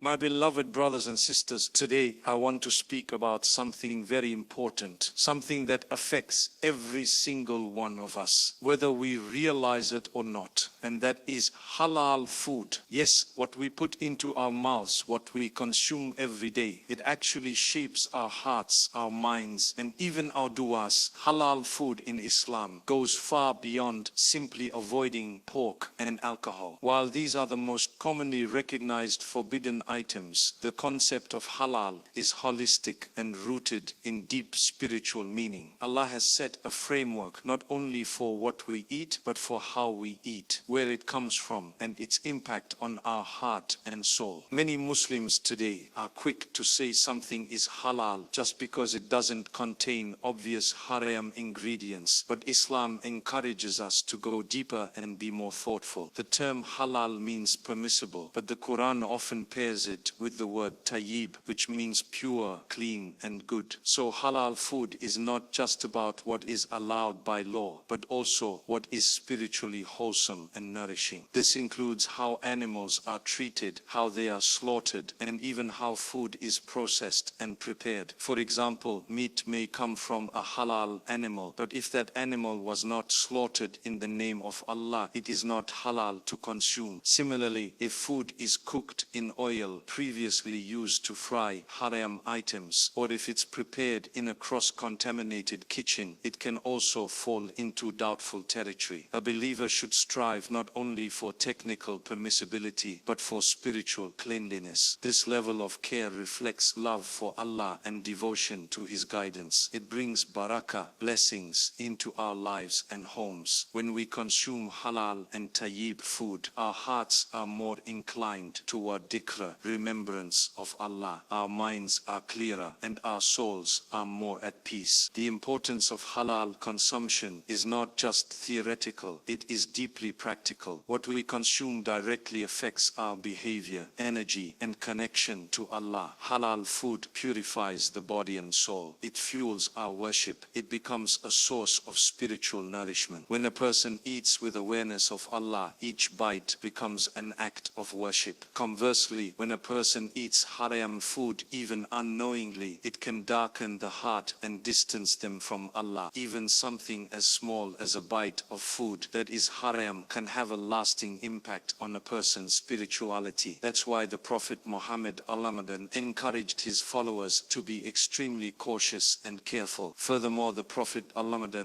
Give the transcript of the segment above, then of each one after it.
My beloved brothers and sisters, today I want to speak about something very important, something that affects every single one of us, whether we realize it or not, and that is halal food. Yes, what we put into our mouths, what we consume every day, it actually shapes our hearts, our minds, and even our du'as. Halal food in Islam goes far beyond simply avoiding pork and alcohol. While these are the most commonly recognized forbidden items, the concept of halal is holistic and rooted in deep spiritual meaning. Allah has set a framework not only for what we eat, but for how we eat, where it comes from, and its impact on our heart and soul. Many Muslims today are quick to say something is halal just because it doesn't contain obvious haram ingredients, but Islam encourages us to go deeper and be more thoughtful. The term halal means permissible, but the Qur'an often pairs it with the word tayyib, which means pure, clean, and good. So halal food is not just about what is allowed by law, but also what is spiritually wholesome and nourishing. This includes how animals are treated, how they are slaughtered, and even how food is processed and prepared. For example, meat may come from a halal animal, but if that animal was not slaughtered in the name of Allah, it is not halal to consume. Similarly, if food is cooked in oil previously used to fry haram items, or if it's prepared in a cross-contaminated kitchen, it can also fall into doubtful territory. A believer should strive not only for technical permissibility, but for spiritual cleanliness. This level of care reflects love for Allah and devotion to His guidance. It brings barakah, blessings, into our lives and homes. When we consume halal and tayyib food, our hearts are more inclined toward dhikr, remembrance of Allah. Our minds are clearer and our souls are more at peace. The importance of halal consumption is not just theoretical, it is deeply practical. What we consume directly affects our behavior, energy, and connection to Allah. Halal food purifies the body and soul. It fuels our worship. It becomes a source of spiritual nourishment. When a person eats with awareness of Allah, each bite becomes an act of worship. Conversely, when a person eats haram food even unknowingly, it can darken the heart and distance them from Allah. Even something as small as a bite of food that is haram can have a lasting impact on a person's spirituality. That's why the Prophet Muhammad encouraged his followers to be extremely cautious and careful. Furthermore, the Prophet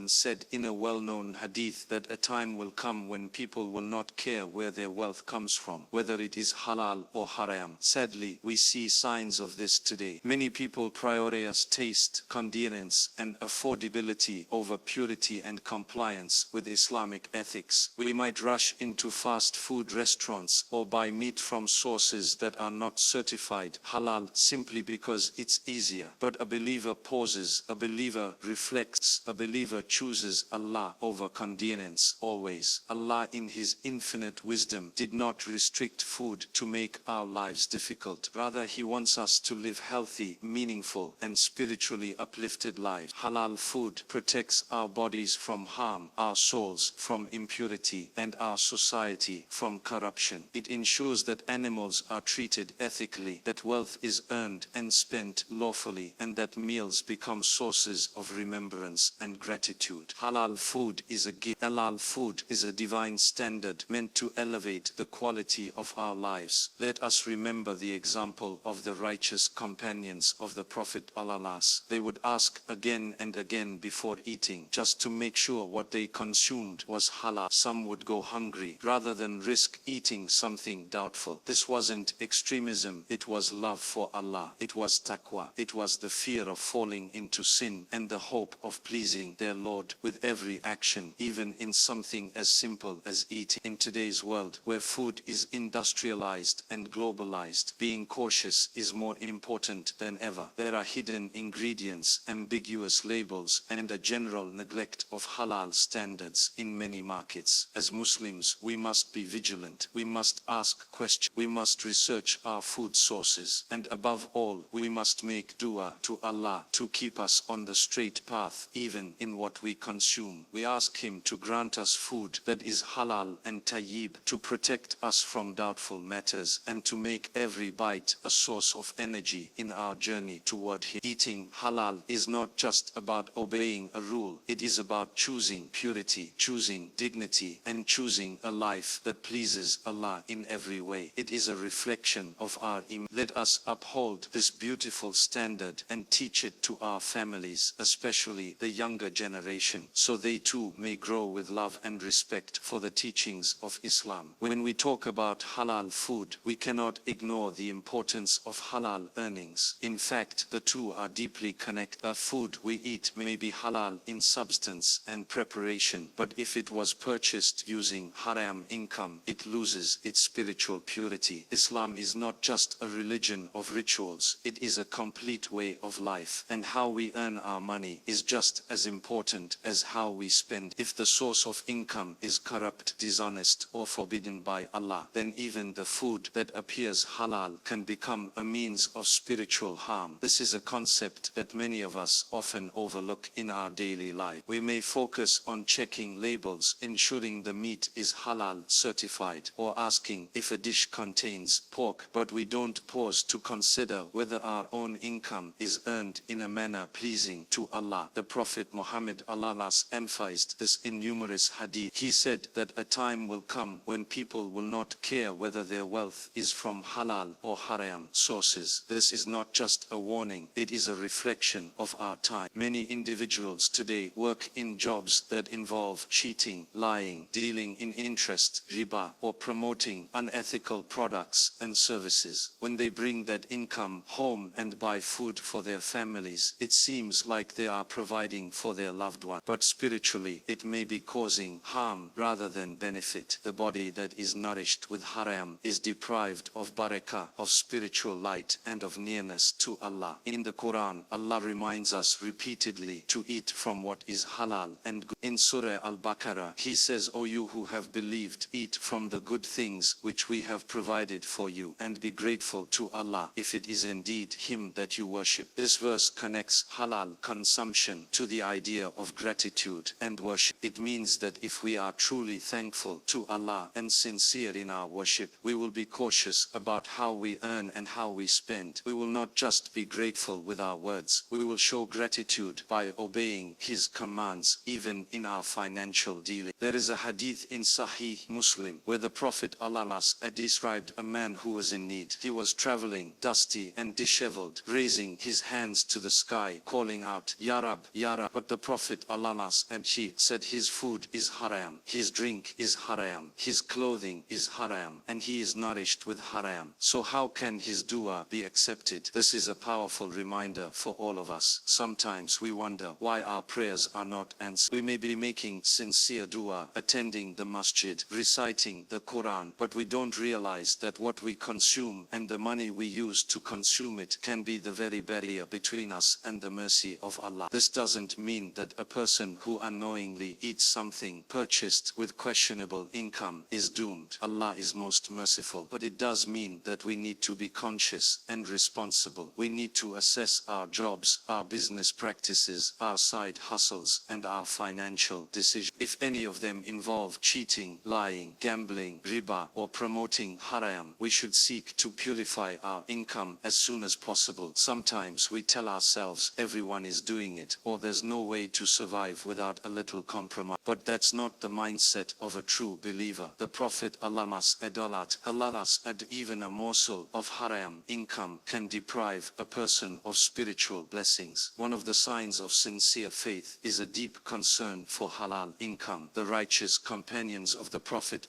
said in a well-known hadith that a time will come when people will not care where their wealth comes from, whether it is halal or haram. Sadly, we see signs of this today. Many people prioritize taste, convenience, and affordability over purity and compliance with Islamic ethics. We might rush into fast food restaurants or buy meat from sources that are not certified halal simply because it's easier. But a believer pauses, a believer reflects, a believer chooses Allah over convenience always. Allah in His infinite wisdom did not restrict food to make our lives difficult. Rather, He wants us to live healthy, meaningful, and spiritually uplifted lives. Halal food protects our bodies from harm, our souls from impurity, and our society from corruption. It ensures that animals are treated ethically, that wealth is earned and spent lawfully, and that meals become sources of remembrance and gratitude. Halal food is a gift. Halal food is a divine standard meant to elevate the quality of our lives. Let us remember the example of the righteous companions of the Prophet ﷺ. They would ask again and again before eating, just to make sure what they consumed was halal. Some would go hungry rather than risk eating something doubtful. This wasn't extremism, it was love for Allah. It was taqwa. It was the fear of falling into sin and the hope of pleasing their Lord with every action, even in something as simple as eating. In today's world, where food is industrialized and globalized, being cautious is more important than ever. There are hidden ingredients, ambiguous labels, and a general neglect of halal standards in many markets. As Muslims, we must be vigilant. We must ask questions. We must research our food sources. And above all, we must make dua to Allah to keep us on the straight path, even in what we consume. We ask Him to grant us food that is halal and tayyib, to protect us from doubtful matters, and to make make every bite a source of energy in our journey toward Him. Eating halal is not just about obeying a rule, it is about choosing purity, choosing dignity, and choosing a life that pleases Allah in every way. It is a reflection of our iman. Let us uphold this beautiful standard and teach it to our families, especially the younger generation, so they too may grow with love and respect for the teachings of Islam. When we talk about halal food, we cannot ignore the importance of halal earnings. In fact, the two are deeply connected. The food we eat may be halal in substance and preparation, but if it was purchased using haram income, it loses its spiritual purity. Islam is not just a religion of rituals, it is a complete way of life, and how we earn our money is just as important as how we spend. If the source of income is corrupt, dishonest, or forbidden by Allah, then even the food that appears halal can become a means of spiritual harm. This is a concept that many of us often overlook in our daily life. We may focus on checking labels, ensuring the meat is halal certified, or asking if a dish contains pork, but we don't pause to consider whether our own income is earned in a manner pleasing to Allah. The Prophet Muhammad emphasized this in numerous hadith. He said that a time will come when people will not care whether their wealth is from halal or haram sources. This is not just a warning, it is a reflection of our time. Many individuals today work in jobs that involve cheating, lying, dealing in interest, riba, or promoting unethical products and services. When they bring that income home and buy food for their families, it seems like they are providing for their loved one. But spiritually, it may be causing harm rather than benefit. The body that is nourished with haram is deprived of barakah, of spiritual light, and of nearness to Allah. In the Quran, Allah reminds us repeatedly to eat from what is halal and good. In Surah Al-Baqarah, He says, "O you who have believed, eat from the good things which we have provided for you, and be grateful to Allah if it is indeed Him that you worship." This verse connects halal consumption to the idea of gratitude and worship. It means that if we are truly thankful to Allah and sincere in our worship, we will be cautious about how we earn and how we spend. We will not just be grateful with our words, we will show gratitude by obeying His commands, even in our financial dealing. There is a hadith in Sahih Muslim where the Prophet described a man who was in need. He was traveling, dusty and disheveled, raising his hands to the sky, calling out, "Ya Rab, Ya Rab." But the Prophet and she said his food is haram, his drink is haram, his clothing is haram, and he is nourished with haram. So how can his dua be accepted? This is a powerful reminder for all of us. Sometimes we wonder why our prayers are not answered. We may be making sincere dua, attending the masjid, reciting the Quran, but we don't realize that what we consume and the money we use to consume it can be the very barrier between us and the mercy of Allah. This doesn't mean that a person who unknowingly eats something purchased with questionable income is doomed. Allah is most merciful, but it does mean that we need to be conscious and responsible. We need to assess our jobs, our business practices, our side hustles, and our financial decisions. If any of them involve cheating, lying, gambling, riba, or promoting haram, we should seek to purify our income as soon as possible. Sometimes we tell ourselves everyone is doing it, or there's no way to survive without a little compromise. But that's not the mindset of a true believer. The Prophet and even a morsel of haram income can deprive a person of spiritual blessings. One of the signs of sincere faith is a deep concern for halal income. The righteous companions of the Prophet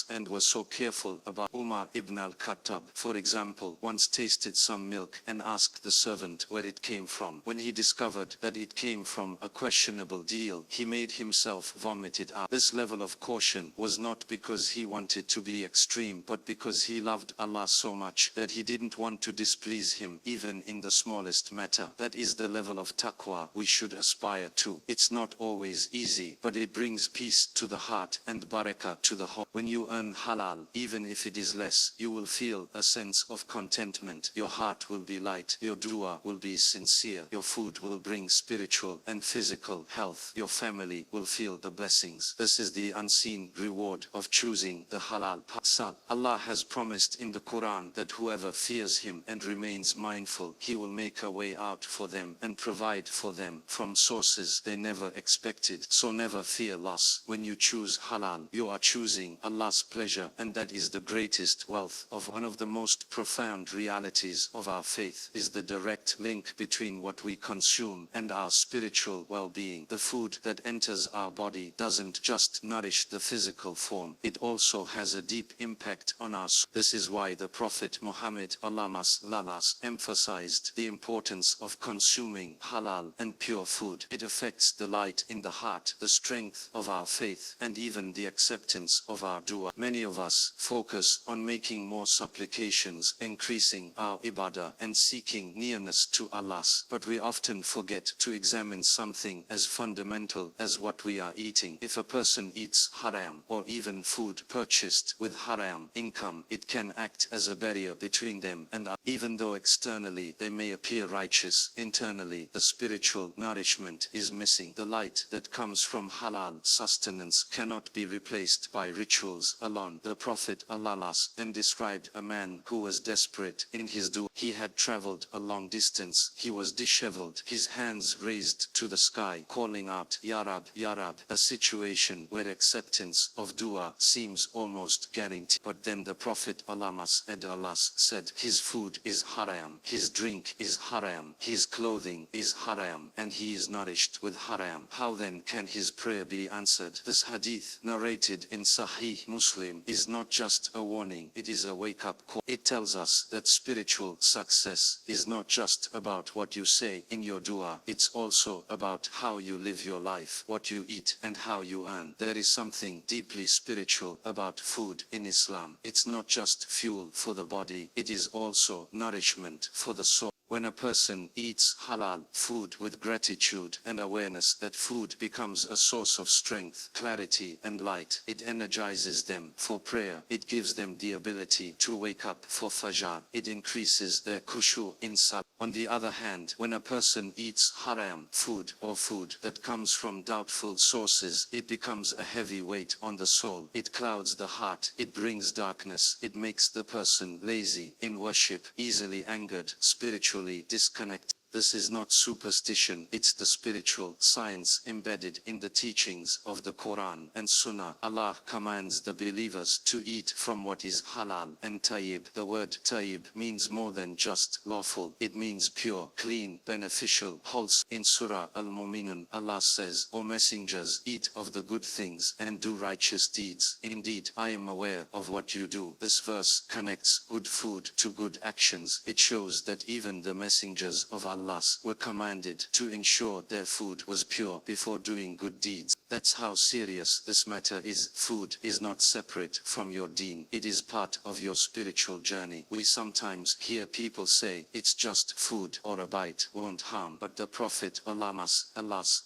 and were so careful about. Umar ibn al-Khattab, for example, once tasted some milk and asked the servant where it came from. When he discovered that it came from a questionable deal, he made himself vomit it out. This level of caution was not because he wanted to be extreme, but because he loved Allah so much that he didn't want to displease Him even in the smallest matter. That is the level of taqwa we should aspire to. It's not always easy, but it brings peace to the heart and barakah to the home. When you earn halal, even if it is less, you will feel a sense of contentment. Your heart will be light, your dua will be sincere, your food will bring spiritual and physical health, your family will feel the blessings. This is the unseen reward of choosing the halal path. Allah has promised in the Quran that whoever fears him and remains mindful, he will make a way out for them and provide for them from sources they never expected. So never fear loss. When you choose halal, you are choosing Allah's pleasure, and that is the greatest wealth. Of one of the most profound realities of our faith is the direct link between what we consume and our spiritual well-being. The food that enters our body doesn't just nourish the physical form, it also has a deep impact on us. This is why the Prophet Muhammad (Allahumma emphasized the importance of consuming halal and pure food. It affects the light in the heart, the strength of our faith, and even the acceptance of our dua. Many of us focus on making more supplications, increasing our ibadah, and seeking nearness to Allah, but we often forget to examine something as fundamental as what we are eating. If a person eats haram, or even food purchased with haram income, it can act as a barrier between them and Allah. Even though externally they may appear righteous, internally the spiritual nourishment is missing. The light that comes from halal sustenance cannot be replaced by rituals alone. The Prophet then described a man who was desperate in his dua. He had traveled a long distance. He was disheveled, his hands raised to the sky, calling out, Ya Rab, Ya Rab, a situation where acceptance of dua seems almost guaranteed. But then the Prophet Allah said, his food is haram, his drink is haram, his clothing is haram, and he is nourished with haram. How then can his prayer be answered? This hadith, narrated in Sahih Muslim, is not just a warning, it is a wake-up call. It tells us that spiritual success is not just about what you say in your dua, it's also about how you live your life, what you eat, and how you earn. There is something deeply spiritual about food in Islam. It's not just fuel for the body, it is also nourishment for the soul. When a person eats halal food with gratitude and awareness that food becomes a source of strength, clarity, and light, it energizes them for prayer. It gives them the ability to wake up for fajr. It increases their khushu in salah. On the other hand, when a person eats haram food or food that comes from doubtful sources, it becomes a heavy weight on the soul. It clouds the heart. It brings darkness. It makes the person lazy in worship, easily angered, spiritually disconnected. This is not superstition, it's the spiritual science embedded in the teachings of the Qur'an and Sunnah. Allah commands the believers to eat from what is halal and tayyib. The word tayyib means more than just lawful, it means pure, clean, beneficial, wholesome. In Surah Al-Mu'minun, Allah says, O messengers, eat of the good things and do righteous deeds. Indeed, I am aware of what you do. This verse connects good food to good actions. It shows that even the messengers of Allah were commanded to ensure their food was pure before doing good deeds. That's how serious this matter is. Food is not separate from your deen. It is part of your spiritual journey. We sometimes hear people say, it's just food or a bite won't harm. But the Prophet Allah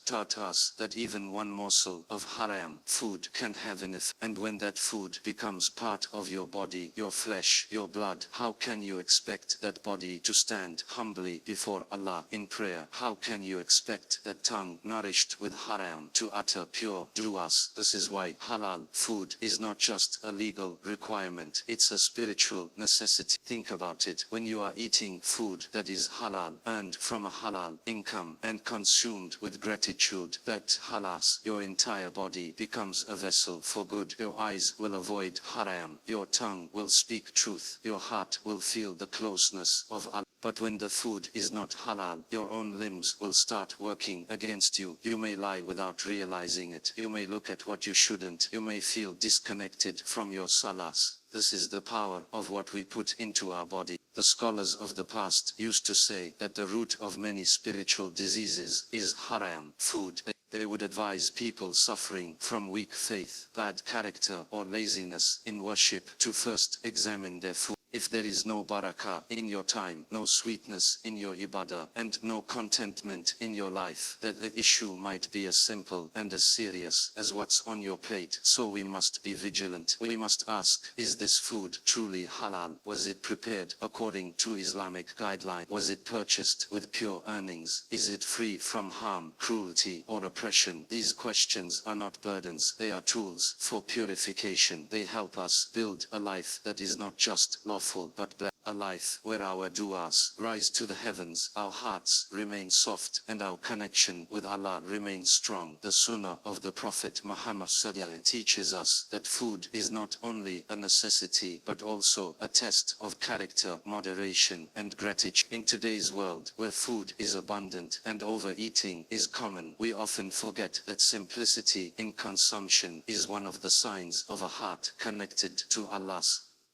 taught us that even one morsel of haram food can have an effect. And when that food becomes part of your body, your flesh, your blood, how can you expect that body to stand humbly before Allah in prayer? How can you expect that tongue nourished with haram to utter pure du'as? This is why halal food is not just a legal requirement, it's a spiritual necessity. Think about it. When you are eating food that is halal, earned from a halal income, and consumed with gratitude, that halas, your entire body becomes a vessel for good. Your eyes will avoid haram, your tongue will speak truth, your heart will feel the closeness of Allah. But when the food is not halal, your own limbs will start working against you. You may lie without realizing it. You may look at what you shouldn't. You may feel disconnected from your salahs. This is the power of what we put into our body. The scholars of the past used to say that the root of many spiritual diseases is haram food. They would advise people suffering from weak faith, bad character, or laziness in worship to first examine their food. If there is no barakah in your time, no sweetness in your ibadah, and no contentment in your life, that the issue might be as simple and as serious as what's on your plate. So we must be vigilant. We must ask, is this food truly halal? Was it prepared according to Islamic guidelines? Was it purchased with pure earnings? Is it free from harm, cruelty, or oppression? These questions are not burdens, they are tools for purification. They help us build a life that is not just law, powerful but black. A life where our du'as rise to the heavens, our hearts remain soft, and our connection with Allah remains strong. The Sunnah of the Prophet Muhammad Sallallahu teaches us that food is not only a necessity but also a test of character, moderation, and gratitude. In today's world, where food is abundant and overeating is common, we often forget that simplicity in consumption is one of the signs of a heart connected to Allah.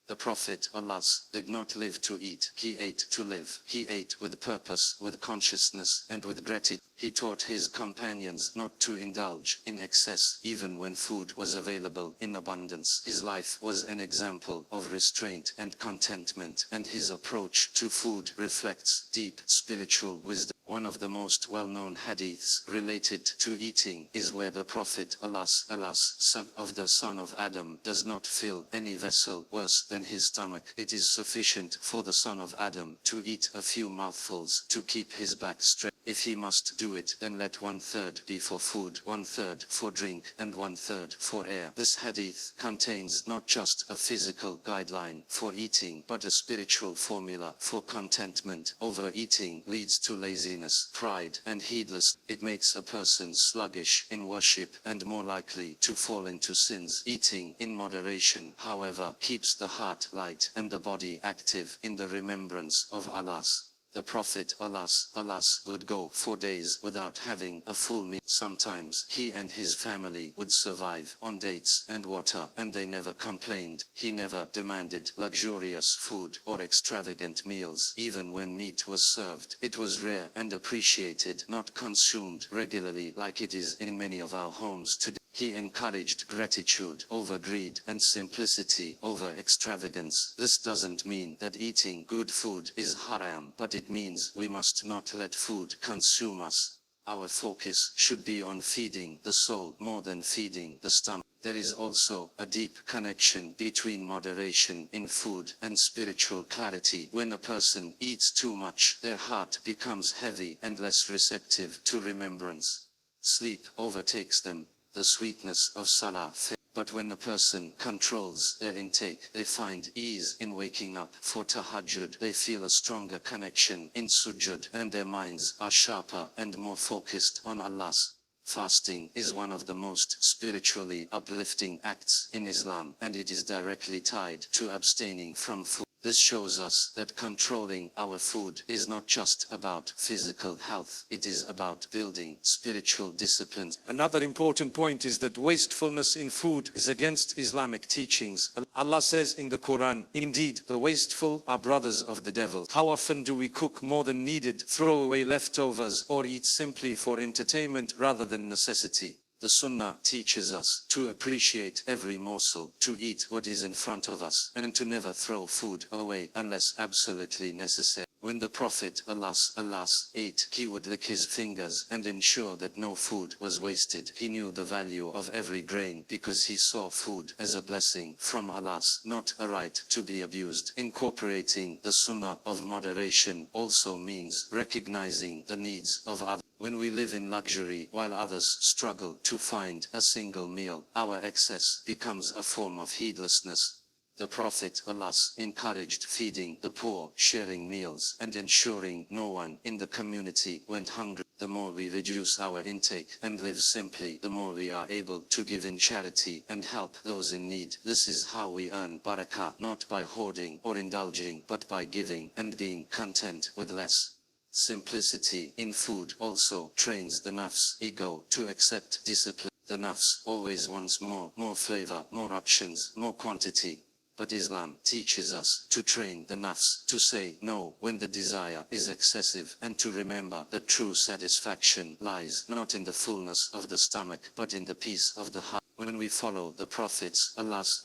The Prophet Allah did not live to eat, he ate to live. He ate with purpose, with consciousness, and with gratitude. He taught his companions not to indulge in excess, even when food was available in abundance. His life was an example of restraint and contentment, and his approach to food reflects deep spiritual wisdom. One of the most well-known hadiths related to eating is where the Prophet Allah's son of the son of Adam does not fill any vessel worse than his stomach. It is sufficient for the son of Adam to eat a few mouthfuls to keep his back straight. If he must do it, then let 1/3 be for food, 1/3 for drink, and 1/3 for air. This hadith contains not just a physical guideline for eating, but a spiritual formula for contentment. Overeating leads to laziness, pride, and heedlessness. It makes a person sluggish in worship and more likely to fall into sins. Eating in moderation, however, keeps the heart light and the body active in the remembrance of Allah. The Prophet Allah would go for days without having a full meal. Sometimes he and his family would survive on dates and water, and they never complained. He never demanded luxurious food or extravagant meals. Even when meat was served, it was rare and appreciated, not consumed regularly like it is in many of our homes today. He encouraged gratitude over greed and simplicity over extravagance. This doesn't mean that eating good food is haram, but it means we must not let food consume us. Our focus should be on feeding the soul more than feeding the stomach. There is also a deep connection between moderation in food and spiritual clarity. When a person eats too much, their heart becomes heavy and less receptive to remembrance. Sleep overtakes them. The sweetness of salah. But when a person controls their intake, they find ease in waking up for tahajjud. They feel a stronger connection in sujud, and their minds are sharper and more focused on Allah. Fasting is one of the most spiritually uplifting acts in Islam, and it is directly tied to abstaining from food. This shows us that controlling our food is not just about physical health, it is about building spiritual disciplines. Another important point is that wastefulness in food is against Islamic teachings. Allah says in the Quran, "Indeed, the wasteful are brothers of the devil." How often do we cook more than needed, throw away leftovers, or eat simply for entertainment rather than necessity? The Sunnah teaches us to appreciate every morsel, to eat what is in front of us, and to never throw food away unless absolutely necessary. When the Prophet Allah ate, he would lick his fingers and ensure that no food was wasted. He knew the value of every grain because he saw food as a blessing from Allah, not a right to be abused. Incorporating the Sunnah of moderation also means recognizing the needs of others. When we live in luxury while others struggle to find a single meal, our excess becomes a form of heedlessness. The Prophet Allah encouraged feeding the poor, sharing meals, and ensuring no one in the community went hungry. The more we reduce our intake and live simply, the more we are able to give in charity and help those in need. This is how we earn barakah, not by hoarding or indulging, but by giving and being content with less. Simplicity in food also trains the nafs ego to accept discipline. The nafs always wants more flavor, more options, more quantity. But Islam teaches us to train the nafs to say no when the desire is excessive, and to remember that true satisfaction lies not in the fullness of the stomach, but in the peace of the heart. When we follow the prophets, Allah's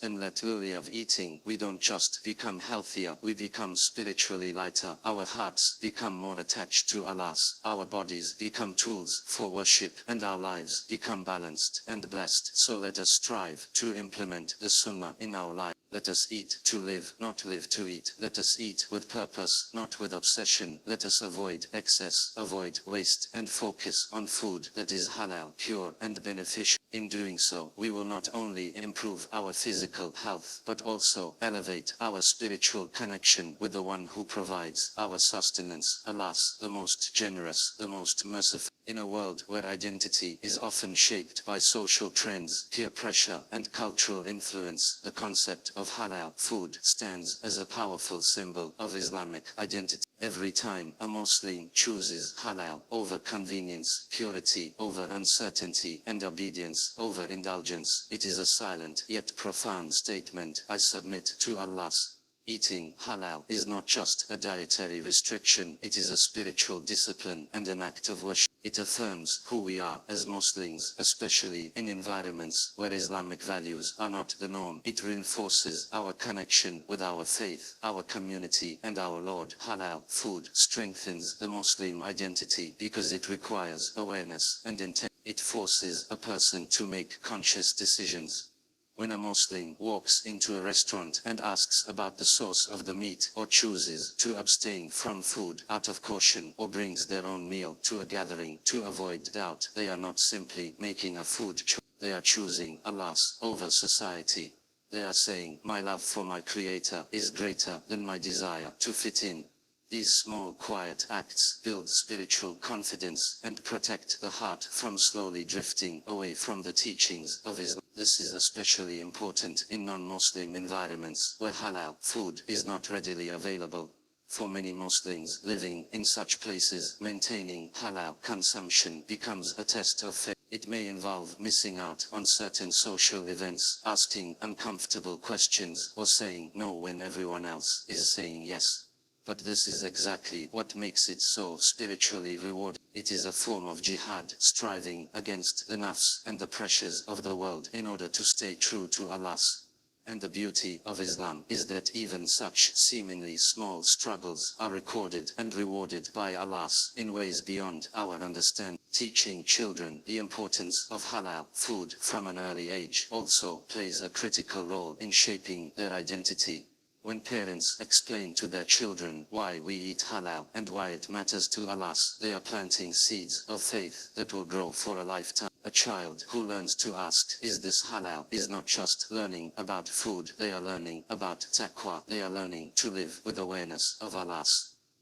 and let go of eating, we don't just become healthier, we become spiritually lighter. Our hearts become more attached to Allah, our bodies become tools for worship, and our lives become balanced and blessed. So let us strive to implement the Sunnah in our life. Let us eat to live, not live to eat. Let us eat with purpose, not with obsession. Let us avoid excess, avoid waste, and focus on food that is halal, pure, and beneficial. In doing so, we will not only improve our physical health, but also elevate our spiritual connection with the one who provides our sustenance. Alas, the most generous, the most merciful. In a world where identity is often shaped by social trends, peer pressure, and cultural influence, the concept of halal food stands as a powerful symbol of Islamic identity. Every time a Muslim chooses halal over convenience, purity over uncertainty, and obedience over indulgence, it is a silent yet profound statement. I submit to Allah's. Eating halal is not just a dietary restriction, it is a spiritual discipline and an act of worship. It affirms who we are as Muslims, especially in environments where Islamic values are not the norm. It reinforces our connection with our faith, our community, and our Lord. Halal food strengthens the Muslim identity because it requires awareness and intent. It forces a person to make conscious decisions. When a Muslim walks into a restaurant and asks about the source of the meat, or chooses to abstain from food out of caution, or brings their own meal to a gathering to avoid doubt, they are not simply making a food choice, they are choosing Allah's over society. They are saying, my love for my Creator is greater than my desire to fit in. These small quiet acts build spiritual confidence and protect the heart from slowly drifting away from the teachings of Islam. This is especially important in non-Muslim environments where halal food is not readily available. For many Muslims living in such places, maintaining halal consumption becomes a test of faith. It may involve missing out on certain social events, asking uncomfortable questions, or saying no when everyone else is saying yes. But this is exactly what makes it so spiritually rewarding. It is a form of jihad, striving against the nafs and the pressures of the world in order to stay true to Allah's. And the beauty of Islam is that even such seemingly small struggles are recorded and rewarded by Allah in ways beyond our understanding. Teaching children the importance of halal food from an early age also plays a critical role in shaping their identity. When parents explain to their children why we eat halal and why it matters to Allah, they are planting seeds of faith that will grow for a lifetime. A child who learns to ask, is this halal, is not just learning about food, they are learning about taqwa. They are learning to live with awareness of Allah.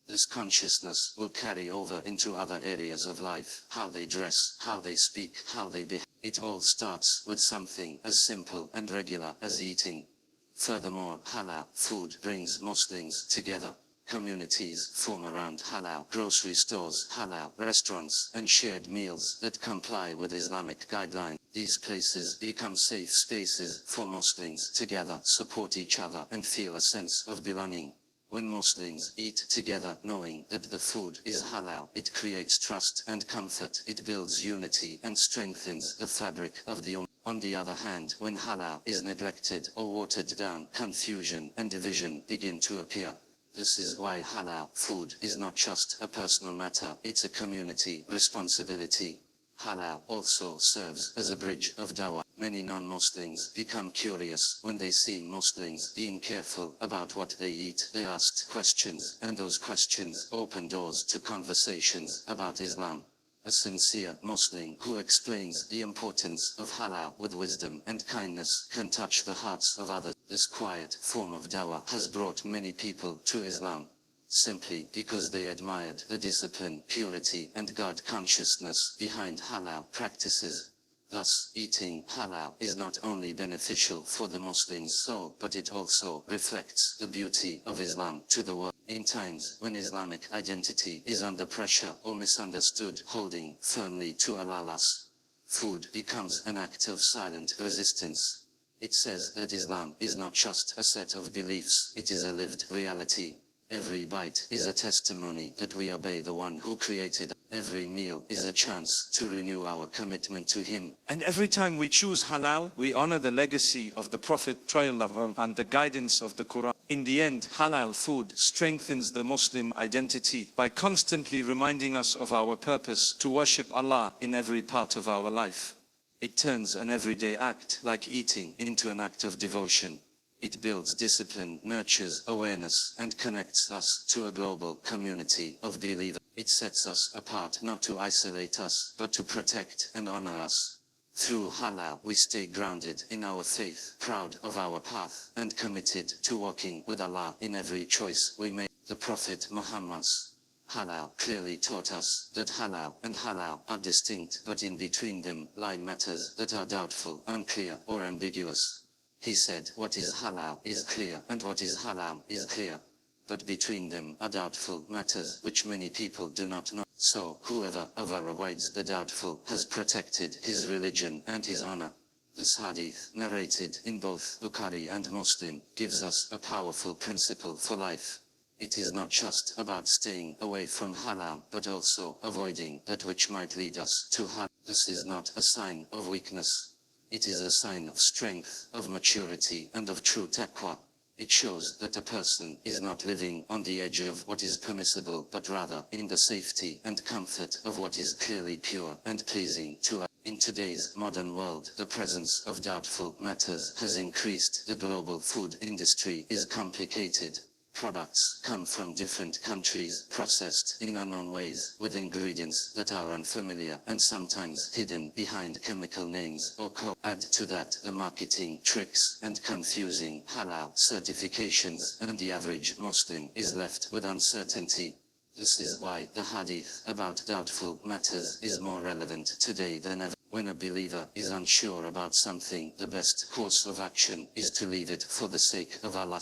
This consciousness will carry over into other areas of life, how they dress, how they speak, how they behave. It all starts with something as simple and regular as eating. Furthermore, halal food brings Muslims together. Communities form around halal grocery stores, halal restaurants, and shared meals that comply with Islamic guidelines. These places become safe spaces for Muslims to gather, support each other, and feel a sense of belonging. When Muslims eat together knowing that the food is halal, it creates trust and comfort. It builds unity and strengthens the fabric of the ummah. On the other hand, when halal is neglected or watered down, confusion and division begin to appear. This is why halal food is not just a personal matter, it's a community responsibility. Halal also serves as a bridge of dawah. Many non-Muslims become curious when they see Muslims being careful about what they eat. They ask questions, and those questions open doors to conversations about Islam. A sincere Muslim who explains the importance of halal with wisdom and kindness can touch the hearts of others. This quiet form of dawah has brought many people to Islam, simply because they admired the discipline, purity, and God consciousness behind halal practices. Thus, eating halal is not only beneficial for the Muslim's soul, but it also reflects the beauty of Islam to the world. In times when Islamic identity is under pressure or misunderstood, holding firmly to Allah's food becomes an act of silent resistance. It says that Islam is not just a set of beliefs, it is a lived reality. Every bite is a testimony that we obey the one who created. Every meal is a chance to renew our commitment to him. And every time we choose halal, we honor the legacy of the Prophet and the guidance of the Qur'an. In the end, halal food strengthens the Muslim identity by constantly reminding us of our purpose to worship Allah in every part of our life. It turns an everyday act like eating into an act of devotion. It builds discipline, nurtures awareness, and connects us to a global community of believers. It sets us apart not to isolate us, but to protect and honor us. Through halal we stay grounded in our faith, proud of our path, and committed to walking with Allah in every choice we make. The Prophet Muhammad's halal clearly taught us that halal and halal are distinct, but in between them lie matters that are doubtful, unclear, or ambiguous. He said, what is halal is clear, and what is haram is clear. But between them are doubtful matters which many people do not know. So, whoever avoids the doubtful has protected his religion and his honor. This hadith, narrated in both Bukhari and Muslim, gives us a powerful principle for life. It is not just about staying away from halal, but also avoiding that which might lead us to haram. This is not a sign of weakness. It is a sign of strength, of maturity, and of true taqwa. It shows that a person is not living on the edge of what is permissible, but rather in the safety and comfort of what is clearly pure and pleasing to us. In today's modern world, the presence of doubtful matters has increased. The global food industry is complicated. Products come from different countries, processed in unknown ways, with ingredients that are unfamiliar and sometimes hidden behind chemical names or code. Add to that the marketing tricks and confusing halal certifications, and the average Muslim is left with uncertainty. This is why the hadith about doubtful matters is more relevant today than ever. When a believer is unsure about something, the best course of action is to leave it for the sake of Allah.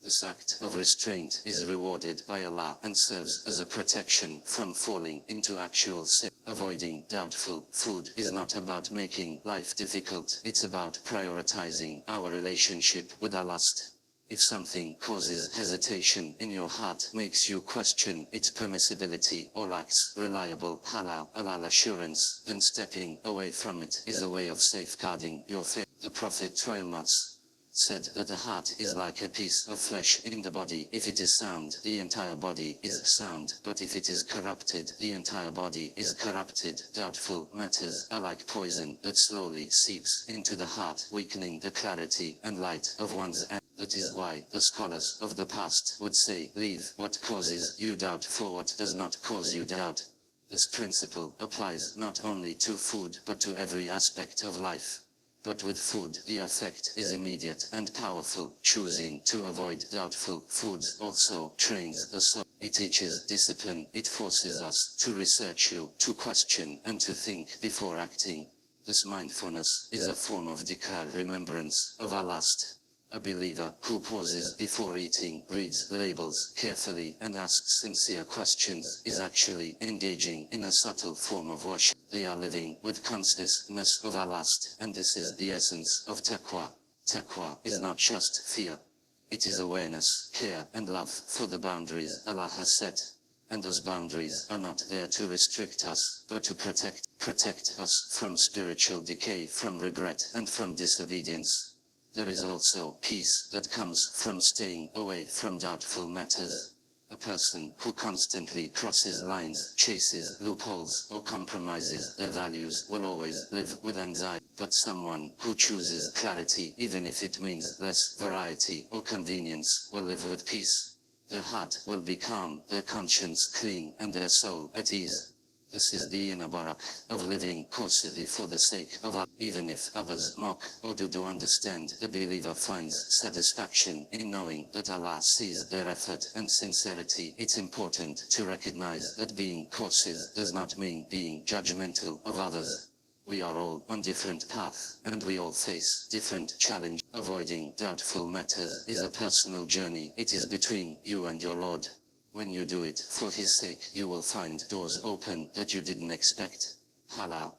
This act of restraint is rewarded by Allah and serves as a protection from falling into actual sin. Avoiding doubtful food is not about making life difficult, it's about prioritizing our relationship with Allah. If something causes hesitation in your heart, makes you question its permissibility, or lacks reliable halal assurance, then stepping away from it is a way of safeguarding your faith. The Prophet Muhammad said that the heart is like a piece of flesh in the body. If it is sound, the entire body is sound, but if it is corrupted, the entire body is corrupted. Doubtful matters are like poison that slowly seeps into the heart, weakening the clarity and light of one's end. That is why the scholars of the past would say, leave what causes you doubt for what does not cause you doubt. This principle applies not only to food but to every aspect of life. But with food, the effect is immediate and powerful. Choosing to avoid doubtful foods also trains the soul. It teaches discipline. It forces us to research, to question, and to think before acting. This mindfulness is a form of dhikr, remembrance of Allah. A believer who pauses before eating, reads labels carefully, and asks sincere questions is actually engaging in a subtle form of worship. They are living with consciousness of Allah, and this is the essence of taqwa. Taqwa is not just fear. It is awareness, care, and love for the boundaries Allah has set. And those boundaries are not there to restrict us, but to protect us from spiritual decay, from regret, and from disobedience. There is also peace that comes from staying away from doubtful matters. A person who constantly crosses lines, chases loopholes, or compromises their values will always live with anxiety. But someone who chooses clarity, even if it means less variety or convenience, will live with peace. Their heart will be calm, their conscience clean, and their soul at ease. This is the inner barakah of living cautiously for the sake of Allah. Even if others mock or do understand, the believer finds satisfaction in knowing that Allah sees their effort and sincerity. It's important to recognize that being cautious does not mean being judgmental of others. We are all on different paths, and we all face different challenges. Avoiding doubtful matters is a personal journey. It is between you and your Lord. When you do it for His sake, you will find doors open that you didn't expect. Halal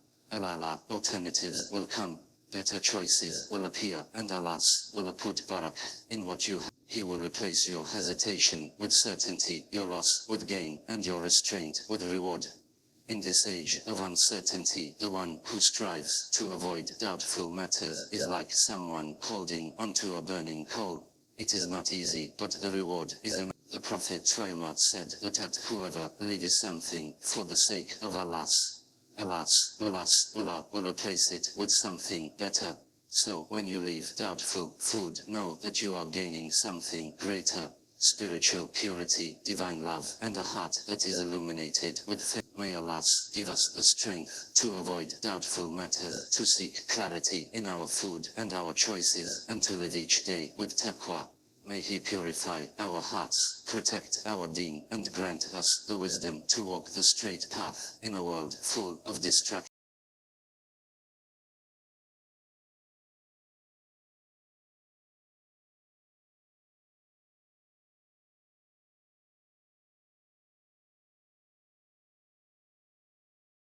alternatives will come, better choices will appear, and Allah will put barakah in what you have. He will replace your hesitation with certainty, your loss with gain, and your restraint with reward. In this age of uncertainty, the one who strives to avoid doubtful matters is like someone holding onto a burning coal. It is not easy, but the reward is immense. The Prophet Muhammad said that whoever leaves something for the sake of Allah will replace it with something better. So when you leave doubtful food, know that you are gaining something greater. Spiritual purity, divine love, and a heart that is illuminated with faith. May Allah give us the strength to avoid doubtful matters, to seek clarity in our food and our choices, and to live each day with taqwa. May He purify our hearts, protect our deen, and grant us the wisdom to walk the straight path in a world full of distractions.